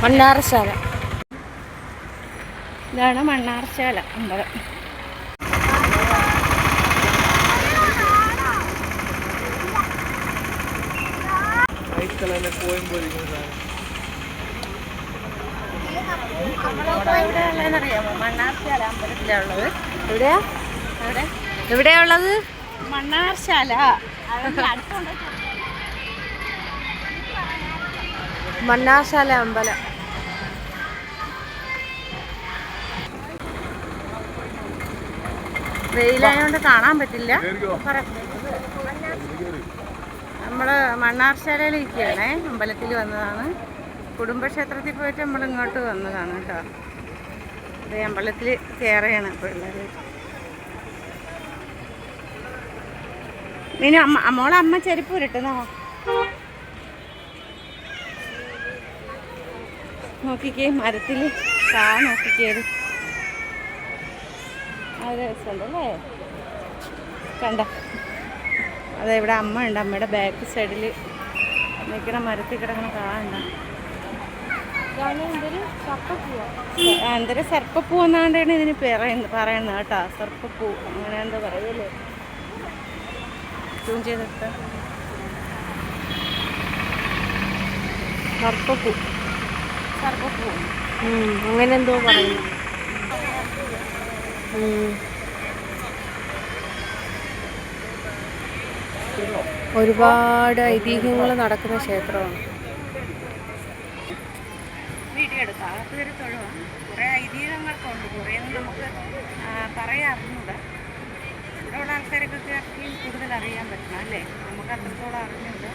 മണ്ണാറശാല. ഇതാണ് മണ്ണാറശാല അമ്പലം. എവിടെയുള്ളതെന്നറിയാമോ? മണ്ണാർശാല അമ്പലത്തിലുള്ളത്. എവിടെയാ എവിടെയാ ഉള്ളത്? മണ്ണാർശാല. മണ്ണാർശാല അമ്പലം. വെയിലായതുകൊണ്ട് കാണാൻ പറ്റില്ല. നമ്മൾ മണ്ണാർശാലയിൽ ഇരിക്കുകയാണേ. അമ്പലത്തിൽ വന്നതാണ്. കുടുംബക്ഷേത്രത്തിൽ പോയിട്ട് നമ്മൾ ഇങ്ങോട്ട് വന്നതാണ് കേട്ടോ. ഇത് അമ്പലത്തിൽ കയറുകയാണ് പിള്ളേർ. ഇനി അമ്മ ചെരുപ്പ് ഉരുട്ടുന്നോ? നോക്കിക്കേ, മരത്തിൽ കാ നോക്കിക്കേത്. അത് രസമുണ്ടല്ലേ, കണ്ട. അതെവിടെ അമ്മ ഉണ്ട്. അമ്മയുടെ ബാക്ക് സൈഡിൽ നിൽക്കണ മരത്തിൽ കിടക്കണ കാ ഉണ്ട്. എന്തൊരു സർപ്പപ്പൂ എന്നാണ്ടാണ് ഇതിന് പറയുന്നത് കേട്ടോ. സർപ്പപ്പൂ അങ്ങനെ എന്താ പറയല്ലേ. ട്യൂൺ ചെയ്തിട്ട് സർപ്പപ്പൂ അങ്ങനെ എന്തോ പറയുന്നു. ഒരുപാട് ഐതിഹ്യങ്ങൾ നടക്കുന്ന ക്ഷേത്രമാണ്. വീഡിയോ എടുക്കാം. അകത്ത് കയറി തൊഴുവാ. കുറേ ഐതിഹ്യങ്ങളൊക്കെ ഉണ്ട്. കുറേയൊന്നും നമുക്ക് പറയാറുണ്ട്. ഇവിടെയുള്ള ആൾക്കാരൊക്കെ കൂടുതൽ അറിയാൻ പറ്റണം അല്ലേ? നമുക്ക് അത്രത്തോളം അറിഞ്ഞുണ്ട്.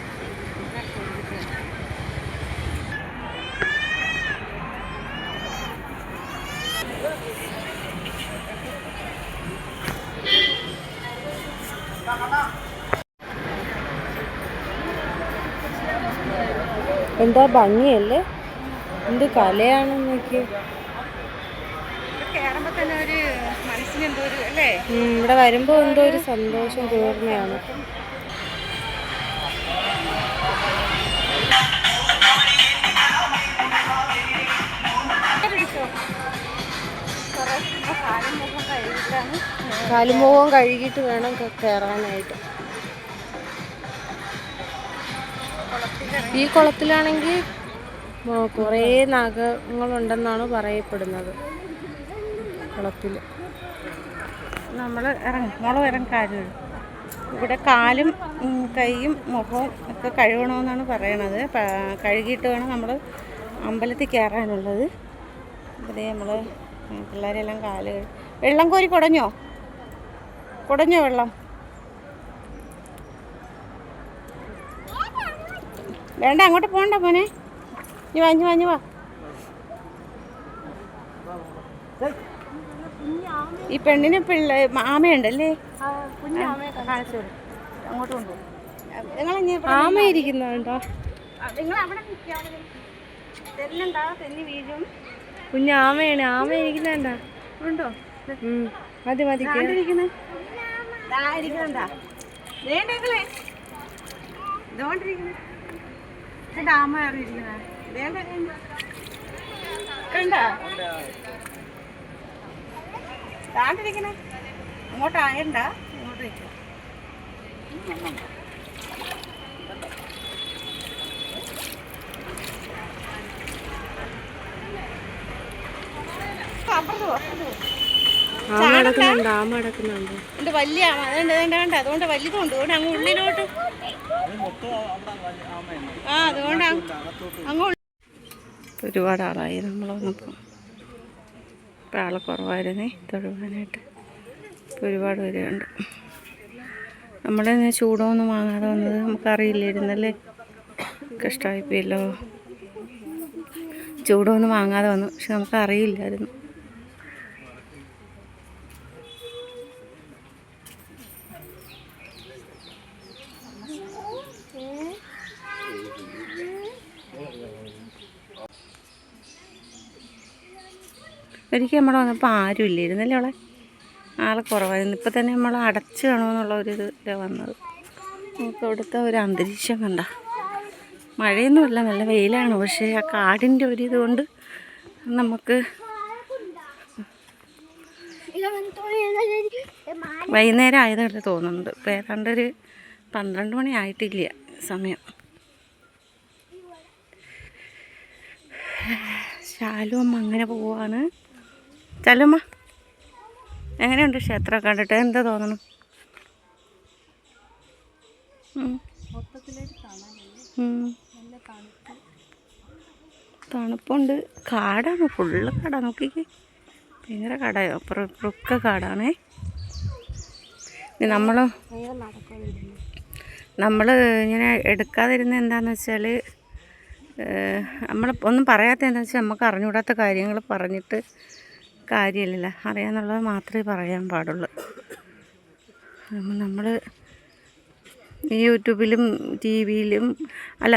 എന്താ ഭംഗിയല്ലേ, എന്ത് കലയാണെന്ന് നോക്കി. കേറുമ്പോ തന്നെ ഒരു മനസ്സിന് എന്തോ ഒരു അല്ലേ, ഇവിടെ വരുമ്പോ എന്തോ ഒരു സന്തോഷം തോന്നുകയാണ്. കാലുമുഖം കഴുകിയിട്ട് വേണം കയറാനായിട്ട്. ഈ കുളത്തിലാണെങ്കിൽ കുറേ നഖങ്ങളുണ്ടെന്നാണ് പറയപ്പെടുന്നത്. കുളത്തിൽ നമ്മൾ ഇറങ്ങാൻ ഇവിടെ കാലും കൈയും മുഖവും ഒക്കെ കഴുകണമെന്നാണ് പറയണത്. കഴുകിയിട്ട് വേണം നമ്മൾ അമ്പലത്തിൽ കയറാനുള്ളത്. അതേ നമ്മൾ പിള്ളേരെല്ലാം കാല് വെള്ളം കോരി കുടഞ്ഞോ വെള്ളം വേണ്ട, അങ്ങോട്ട് പോകണ്ട മോനെ. ഇനി വാ. ഈ പെണ്ണിന് ആമയുണ്ടല്ലേ, കാണിച്ചോളൂ. അങ്ങോട്ട് കൊണ്ടുപോകും. ആമയിരിക്കുന്നുണ്ടോ? നിങ്ങൾ അവിടെ തെന്നുണ്ടോ? തെന്നി വീഴും. കുഞ്ഞാമയാണ്. ആമ ഇരിക്കുന്നുണ്ടോ? ഉണ്ടോ? മതി ഇരിക്കുന്നുണ്ടാ? ഇതുകൊണ്ടിരിക്കുന്നത് ആമ അറിയിരിക്കുന്നത് കണ്ട താണ്ടിരിക്കണേ. അങ്ങോട്ട് ആയണ്ട, ഇങ്ങോട്ട് നിൽക്കാം. എന്റെ വലിയ ആമ അതുകൊണ്ട് അതുകൊണ്ട് വലുതുണ്ട്. അതുകൊണ്ട് അങ്ങ് ഉള്ളിലോട്ട് അതുകൊണ്ട് അങ്ങ് ഒരുപാട് ആളായി നമ്മൾ വന്നപ്പോൾ. ഇപ്പം ആളെ കുറവായിരുന്നേ തൊഴുവാനായിട്ട്. ഇപ്പം ഒരുപാട് പേരുണ്ട്. നമ്മളെ ചൂടൊന്നും വാങ്ങാതെ വന്നത് നമുക്കറിയില്ലായിരുന്നല്ലേ. കഷ്ടമായിപ്പോയല്ലോ. ചൂടൊന്നും വാങ്ങാതെ വന്നു, പക്ഷെ നമുക്കറിയില്ലായിരുന്നു. ഒരിക്കൽ നമ്മൾ വന്നപ്പോൾ ആരും ഇല്ലായിരുന്നല്ലേ അവളെ. ആളെ കുറവായിരുന്നു. ഇപ്പം തന്നെ നമ്മൾ അടച്ചു കാണുമെന്നുള്ള ഒരു ഇതിലാണ് വന്നത്. നമുക്ക് അവിടുത്തെ ഒരു അന്തരീക്ഷം കണ്ട മഴയൊന്നുമില്ല, നല്ല വെയിലാണ്. പക്ഷേ ആ കാടിൻ്റെ ഒരു ഇതുകൊണ്ട് നമുക്ക് വൈകുന്നേരം ആയതായിട്ട് തോന്നുന്നുണ്ട്. ഇപ്പോൾ ഏതാണ്ടൊരു 12 മണി ആയിട്ടില്ല സമയം. ശാലുവമ്മ അങ്ങനെ പോവാണ്. ശാലുവമ്മ എങ്ങനെയുണ്ട് ക്ഷേത്രം കണ്ടിട്ട്? എന്താ തോന്നണം? തണുപ്പുണ്ട്. കാടാണ്, ഫുള്ള് കാടാണ്. നോക്കിക്ക്, ഭയങ്കര കാടായോ, അപ്പുറമൊക്കെ കാടാണേ. നമ്മൾ ഇങ്ങനെ എടുക്കാതിരുന്ന എന്താണെന്ന് വെച്ചാൽ, നമ്മൾ ഒന്നും പറയാത്ത എന്താണെന്ന് വെച്ചാൽ, നമുക്ക് അറിഞ്ഞുകൂടാത്ത കാര്യങ്ങൾ പറഞ്ഞിട്ട് കാര്യമില്ലല്ലോ. അറിയാമെന്നുള്ളത് മാത്രമേ പറയാൻ പാടുള്ളൂ. നമ്മൾ യൂട്യൂബിലും ടി വിയിലും അല്ല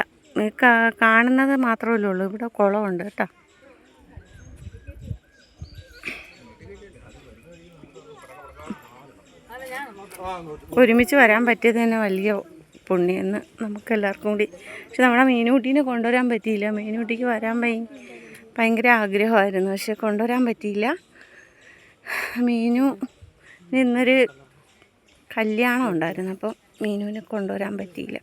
കാണുന്നത് മാത്രമല്ലേ ഉള്ളൂ. ഇവിടെ കുളമുണ്ട് കേട്ടോ. ഒരുമിച്ച് വരാൻ പറ്റിയത് തന്നെ വലിയ പുണ്യെന്ന് നമുക്കെല്ലാവർക്കും കൂടി. പക്ഷെ നമ്മുടെ മീനുകുട്ടീനെ കൊണ്ടുവരാൻ പറ്റിയില്ല. മീനുകുട്ടിക്ക് വരാൻ ഭയങ്കര ആഗ്രഹമായിരുന്നു, പക്ഷെ കൊണ്ടുവരാൻ പറ്റിയില്ല. മീനു ഇന്നൊരു കല്യാണം ഉണ്ടായിരുന്നു, അപ്പോൾ മീനുവിനെ കൊണ്ടുവരാൻ പറ്റിയില്ല.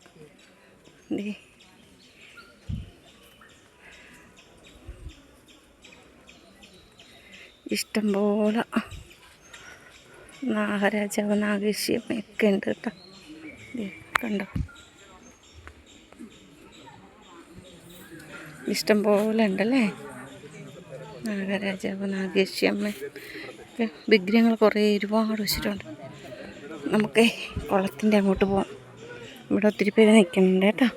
ഇഷ്ടംപോലെ നാഗരാജാവ്, നാഗേശ്വരിയൊക്കെ ഉണ്ട് കേട്ടോ. കണ്ടോ, ഇഷ്ടംപോലെ ഉണ്ടല്ലേ. നാഗരാജാവ്, നാഗേശ്വരി വിഗ്രഹങ്ങൾ കുറേ ഒരുപാട് വെച്ചിട്ടുണ്ട്. നമുക്ക് കുളത്തിൻ്റെ അങ്ങോട്ട് പോകാം. ഇവിടെ ഒത്തിരി പേര് നിൽക്കുന്നുണ്ട് കേട്ടോ.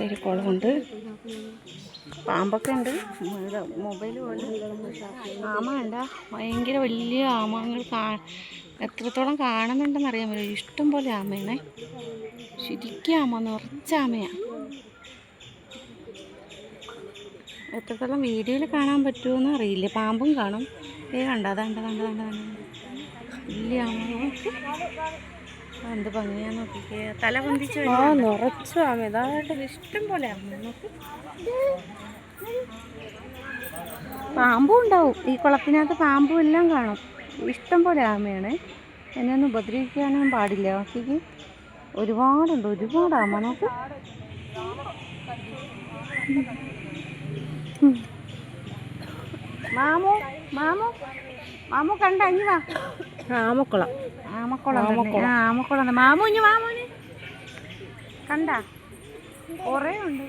ഒരു കുളമുണ്ട്, പാമ്പൊക്കെ ഉണ്ട്. മൊബൈൽ പോലെ ആമ ഉണ്ട്, ഭയങ്കര വലിയ ആമകൾ. എത്രത്തോളം കാണുന്നുണ്ടെന്ന് അറിയാൻ പറ്റില്ല. ഇഷ്ടം പോലെ ആമയാണേ, ശരിക്കും ആമ, നിറച്ച ആമയാണ്. എത്രത്തോളം വീഡിയോയിൽ കാണാൻ പറ്റുമെന്ന് അറിയില്ല. പാമ്പും കാണും. കണ്ട വലിയ ആമ, എന്ത് ഭംഗിയാന്ന് നോക്കിക്കേ. തല പൊന്തിച്ച് നിറച്ചു ആമ. ഇതായിട്ട് ഇഷ്ടം പോലെ ആമ. നോക്കി, പാമ്പും ഉണ്ടാവും ഈ കുളത്തിനകത്ത്. പാമ്പും എല്ലാം കാണും. ഇഷ്ടം പോലെ ആമയാണ്. എന്നെ ഒന്നും ഉപദ്രവിക്കാനും പാടില്ല. നോക്കിക്ക്, ഒരുപാടുണ്ട്, ഒരുപാട് ആമ. നോക്ക്, മാമു മാമു മാമു കണ്ട ഇനി വാ. ആമക്കുളം, ആമക്കുളം. മാമു ഇനി മാമൂന് കണ്ട കുറേ ഉണ്ട്.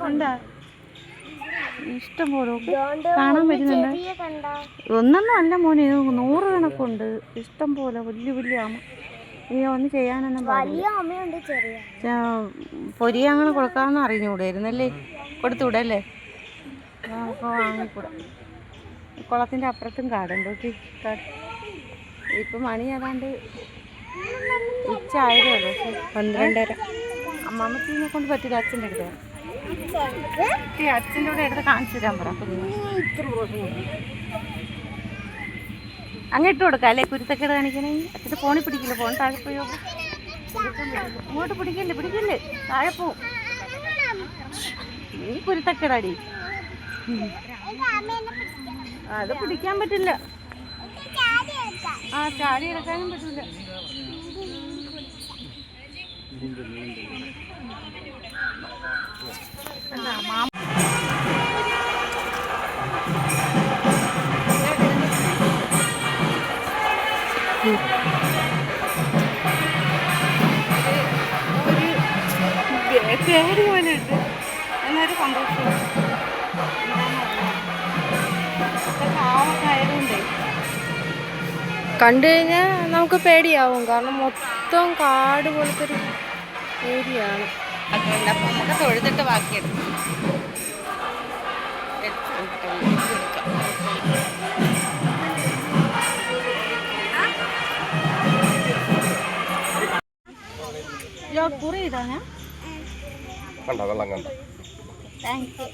കണ്ട ഇഷ്ടം പോലെ കാണാൻ പറ്റുന്നുണ്ട്. ഒന്നൊന്നും അല്ല മോനെ, 100 കണക്കുണ്ട്. ഇഷ്ടം പോലെ വലിയ വലിയ ആമ. ഒന്നും ചെയ്യാനൊന്നും പൊരി അങ്ങനെ കൊടുക്കാമെന്ന് അറിഞ്ഞുകൂടായിരുന്നല്ലേ. കൊടുത്തുകൂടെ അല്ലേ? നമുക്ക് വാങ്ങിക്കൂടാ. കുളത്തിൻ്റെ അപ്പുറത്തും കാടുണ്ട്. കാട് ഇപ്പം മണി ഏതാണ്ട് ഉച്ച ആയതേ ഉള്ളൂ. പക്ഷേ 12:30. അമ്മമ്മീനെ കൊണ്ട് പറ്റില്ല. അച്ഛൻ്റെ അടുത്ത് അച്ഛൻ്റെ കൂടെ എടുത്ത് കാണിച്ചു തരാൻ പറ. അങ്ങ് ഇട്ട് കൊടുക്കാം അല്ലേ? കുരുത്തക്കേട് കാണിക്കണേ. അച്ഛൻ്റെ ഫോണിൽ പിടിക്കില്ല. ഫോൺ താഴെ പോയോ? ഇങ്ങോട്ട് പിടിക്കില്ലേ, താഴെ പോവും. നീ കുരുത്തക്കേടാടി. അത് പിടിക്കാൻ പറ്റില്ല. ചാടി എടുക്കാനും പറ്റില്ല. ഒരു പേടി പോലെ ഉണ്ട്, എന്നൊരു സന്തോഷം. കണ്ടു കഴിഞ്ഞാൽ നമുക്ക് പേടിയാവും. കാരണം മൊത്തം കാട് പോലത്തെ ഒരു ഏരിയ ആണ്. അതുകൊണ്ട് അപ്പം നമുക്ക് തൊഴുതിട്ട് ബാക്കിയെടുക്കും. കുറി ഇതാ ഞാൻ കണ്ട വെള്ളം കണ്ട. Thank you.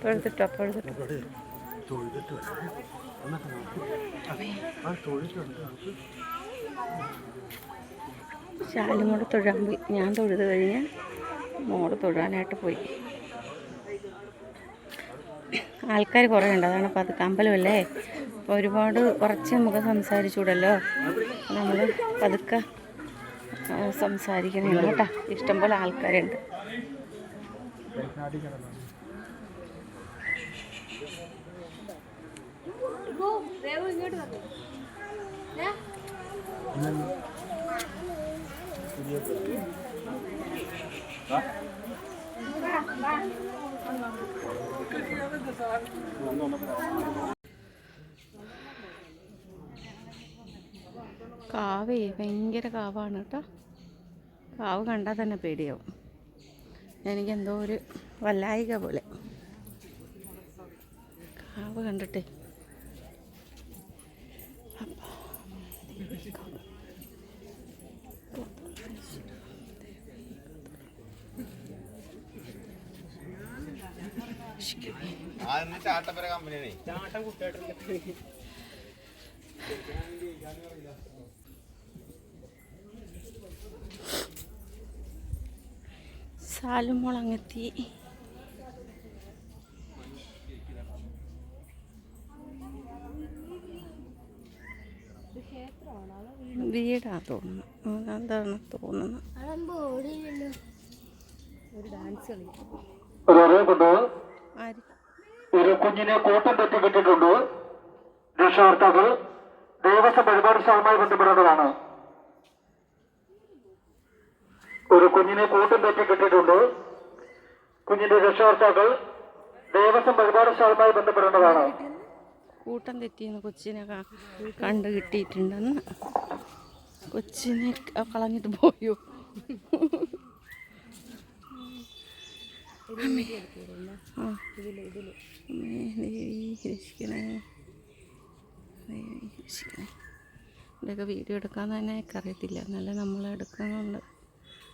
തൊഴുതിട്ടോ ശാലും കൂടെ തൊഴാൻ പോയി. ഞാൻ തൊഴുത് കഴിഞ്ഞ് മോള് തൊഴാനായിട്ട് പോയി. ആൾക്കാർ കുറേ ഉണ്ട്, അതാണ് പതുക്കെ അമ്പലമല്ലേ, അപ്പോൾ ഒരുപാട് കുറച്ച് നമുക്ക് സംസാരിച്ചൂടല്ലോ, നമ്മൾ പതുക്കെ സംസാരിക്കണേ കേട്ടോ. ഇഷ്ടംപോലെ ആൾക്കാരുണ്ട്. കാവേ ഭയങ്കര കാവാണ് കേട്ടോ. കാവ് കണ്ടാൽ തന്നെ പേടിയാവും. എനിക്കെന്തോ ഒരു വല്ലായിക പോലെ കാവ് കണ്ടിട്ടേ. സാലുമോളങ്ങെത്തി. വീടാ തോന്നുന്നു, അതെന്താണ് തോന്നുന്നു. ഒരു ഡാൻസ് കളിക്കും. ഒരു കുഞ്ഞിനെ കൂട്ടം തെറ്റിക്കിട്ടിട്ടുണ്ട്. രക്ഷകർത്താക്കൾ ദേവസ്വം വഴിപാട് സ്ഥലവുമായി ബന്ധപ്പെടേണ്ടതാണ്. ഒരു കുഞ്ഞിനെ കൂട്ടം തെറ്റിക്കിട്ടിട്ടുണ്ട്. കുഞ്ഞിന്റെ രക്ഷകർത്താക്കൾ ദേവസ്വം വഴിപാട് സ്ഥലവുമായി ബന്ധപ്പെടേണ്ടതാണ്. കൂട്ടം തെറ്റിയെന്ന് കൊച്ചിനെ കണ്ടു കിട്ടിയിട്ടുണ്ടെന്ന്. കൊച്ചിനെ കളഞ്ഞിട്ട് പോയോ? ഇതൊക്കെ വീഡിയോ എടുക്കാൻ തന്നെ എനിക്കറിയത്തില്ല, എന്നാലും നമ്മൾ എടുക്കുന്നുണ്ട്.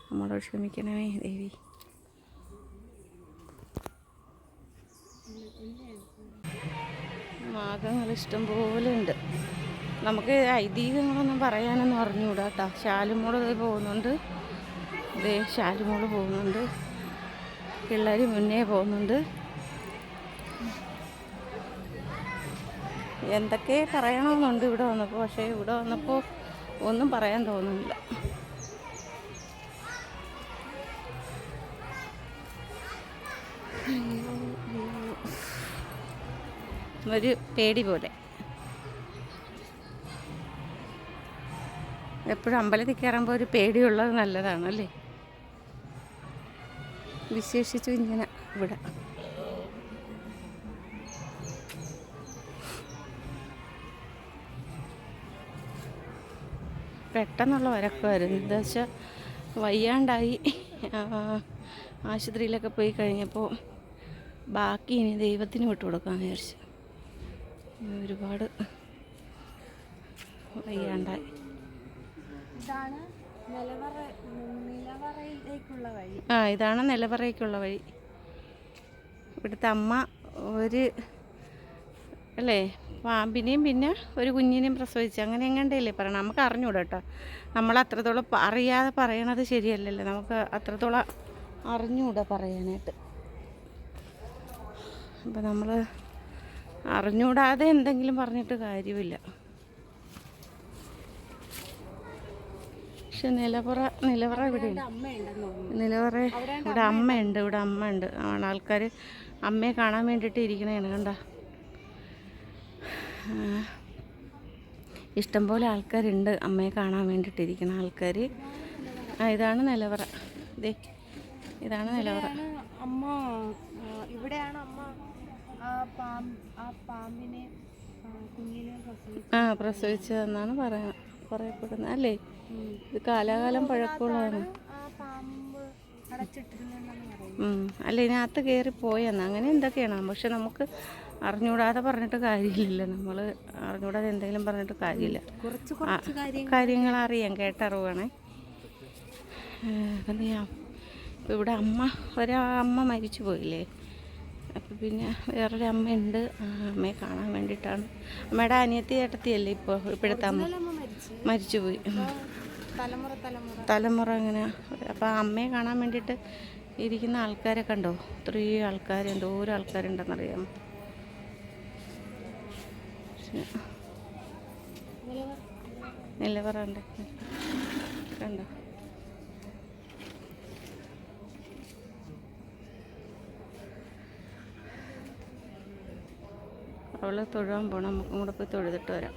നമ്മളോട് ക്ഷമിക്കണമേ ദേവി. മാർഗങ്ങൾ ഇഷ്ടം പോലെ ഉണ്ട്. നമുക്ക് ഐതിഹ്യങ്ങളൊന്നും പറയാനൊന്നും അറിഞ്ഞുകൂടാ കേട്ടോ. ശാലുമോള് പോകുന്നുണ്ട്, ശാലുമോള് പോകുന്നുണ്ട്, പിള്ളേർ മുന്നേ പോകുന്നുണ്ട്. എന്തൊക്കെ പറയണമെന്നുണ്ട് ഇവിടെ വന്നപ്പോൾ, പക്ഷേ ഇവിടെ വന്നപ്പോൾ ഒന്നും പറയാൻ തോന്നുന്നില്ല. ഒരു പേടി പോലെ. എപ്പോഴും അമ്പലത്തിൽ കയറുമ്പോൾ ഒരു പേടിയുള്ളത് നല്ലതാണല്ലേ, വിശേഷിച്ചു ഇങ്ങനെ ഇവിടെ. പെട്ടെന്നുള്ള വരക്കുമായിരുന്നു. എന്താ വെച്ചാൽ വയ്യാണ്ടായി ആശുപത്രിയിലൊക്കെ പോയി കഴിഞ്ഞപ്പോൾ ബാക്കി ഇനി ദൈവത്തിന് വിട്ടു കൊടുക്കാമെന്ന് വിചാരിച്ചു. ഒരുപാട് വയ്യാണ്ടായി. ഇതാണ് നിലവറയ്ക്കുള്ള വഴി. ഇവിടുത്തെ അമ്മ ഒരു അല്ലേ പാമ്പിനെയും പിന്നെ ഒരു കുഞ്ഞിനെയും പ്രസവിച്ചു, അങ്ങനെ എങ്ങനെയല്ലേ പറയണം, നമുക്ക് അറിഞ്ഞൂടാ കേട്ടോ. നമ്മൾ അത്രത്തോളം അറിയാതെ പറയണത് ശരിയല്ലല്ലോ, നമുക്ക് അത്രത്തോളം അറിഞ്ഞൂടാ പറയാനായിട്ട്. അപ്പം നമ്മൾ അറിഞ്ഞൂടാതെ എന്തെങ്കിലും പറഞ്ഞിട്ട് കാര്യമില്ല. പക്ഷെ നിലവറ ഇവിടെ നിലവറ ഇവിടെ അമ്മയുണ്ട്. ആൾക്കാർ അമ്മയെ കാണാൻ വേണ്ടിയിട്ട് ഇരിക്കണേണ് കണ്ട. ഇഷ്ടംപോലെ ആൾക്കാരുണ്ട് അമ്മയെ കാണാൻ വേണ്ടിയിട്ടിരിക്കുന്ന ആൾക്കാർ. ഇതാണ് നിലവറ. ഇതാണ് നിലവറ. അമ്മ ഇവിടെയാണ് അമ്മ പാമ്പിനെ കുഞ്ഞിനെ പ്രസവിച്ചതെന്നാണ് പറയപ്പെടുന്നത് അല്ലേ. ഇത് കാലാകാലം പഴക്കമുള്ളതാണ്. അല്ല ഇതിനകത്ത് കയറി പോയെന്ന് അങ്ങനെ എന്തൊക്കെയാണ്. പക്ഷെ നമുക്ക് അറിഞ്ഞൂടാതെ പറഞ്ഞിട്ട് കാര്യമില്ല. നമ്മൾ അറിഞ്ഞൂടാതെ എന്തെങ്കിലും പറഞ്ഞിട്ട് കാര്യമില്ല. കാര്യങ്ങൾ അറിയാം, കേട്ടറിവാണേ. എന്ത് ചെയ്യാം. ഇവിടെ അമ്മ മരിച്ചു പോയില്ലേ, അപ്പം പിന്നെ വേറൊരു അമ്മയുണ്ട്, അമ്മയെ കാണാൻ വേണ്ടിയിട്ടാണ്. അമ്മയുടെ അനിയത്തി ഏട്ടത്തിയല്ലേ ഇപ്പോഴത്തെ അമ്മ അമ്മ മരിച്ചു. മരിച്ചുപോയി. തലമുറ തലമുറ അങ്ങനെ. അപ്പോൾ അമ്മയെ കാണാൻ വേണ്ടിയിട്ട് ഇരിക്കുന്ന ആൾക്കാരെ കണ്ടോ? ഇത്രയും ആൾക്കാർ, എന്തോരം ആൾക്കാരുണ്ടെന്നറിയാമോ? നിലവറ ഉണ്ട് കണ്ടോ? അവൾ തൊഴുവാൻ പോകണം, നമുക്കും കൂടെ പോയി തൊഴുതിട്ട് വരാം.